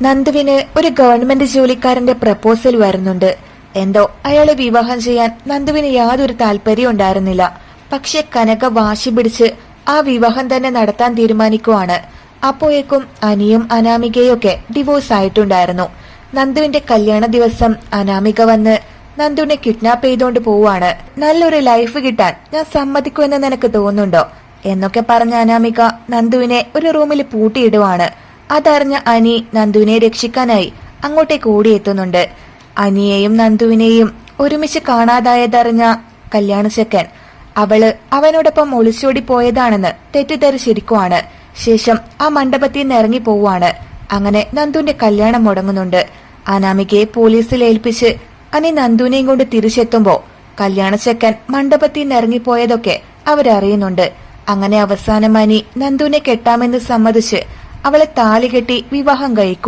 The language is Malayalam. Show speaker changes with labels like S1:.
S1: നന്ദുവിന് ഒരു ഗവൺമെന്റ് ജോലിക്കാരന്റെ പ്രപ്പോസൽ വരുന്നുണ്ട്. എന്തോ അയാളെ വിവാഹം ചെയ്യാൻ നന്ദുവിന് യാതൊരു താല്പര്യം ഉണ്ടായിരുന്നില്ല. പക്ഷെ കനക വാശി പിടിച്ച് ആ വിവാഹം തന്നെ നടത്താൻ തീരുമാനിക്കുവാണ്. അപ്പോഴേക്കും അനിയും അനാമികയൊക്കെ ഡിവോഴ്സ് ആയിട്ടുണ്ടായിരുന്നു. നന്ദുവിന്റെ കല്യാണ ദിവസം അനാമിക വന്ന് നന്ദുവിനെ കിഡ്നാപ്പ് ചെയ്തോണ്ട് പോവാണ്. നല്ലൊരു ലൈഫ് കിട്ടാൻ ഞാൻ സമ്മതിക്കുമെന്ന് നിനക്ക് തോന്നുന്നുണ്ടോ എന്നൊക്കെ പറഞ്ഞ അനാമിക നന്ദുവിനെ ഒരു റൂമിൽ പൂട്ടിയിടുവാണ്. അതറിഞ്ഞ അനി നന്ദുവിനെ രക്ഷിക്കാനായി അങ്ങോട്ടേക്ക് ഓടിയെത്തുന്നുണ്ട്. അനിയെയും നന്ദുവിനെയും ഒരുമിച്ച് കാണാതായതറിഞ്ഞ കല്യാണച്ചക്കൻ അവനോടൊപ്പം ഒളിച്ചോടി പോയതാണെന്ന് തെറ്റിദ്ധരിച്ചിരിക്കുവാണ്. ശേഷം ആ മണ്ഡപത്തിൽ നിന്ന് ഇറങ്ങി പോവാണ്. അങ്ങനെ നന്ദുവിന്റെ കല്യാണം മുടങ്ങുന്നുണ്ട്. അനാമികയെ പോലീസിൽ ഏൽപ്പിച്ച് അനി നന്ദുവിനെയും കൊണ്ട് തിരിച്ചെത്തുമ്പോ കല്യാണച്ചക്കൻ മണ്ഡപത്തിൽ നിന്ന് ഇറങ്ങിപ്പോയതൊക്കെ അവരറിയുന്നുണ്ട്. അങ്ങനെ അവസാനം അനി നന്ദുവിനെ കെട്ടാമെന്ന് സമ്മതിച്ച് അവളെ താലി കെട്ടി വിവാഹം കഴിക്കും.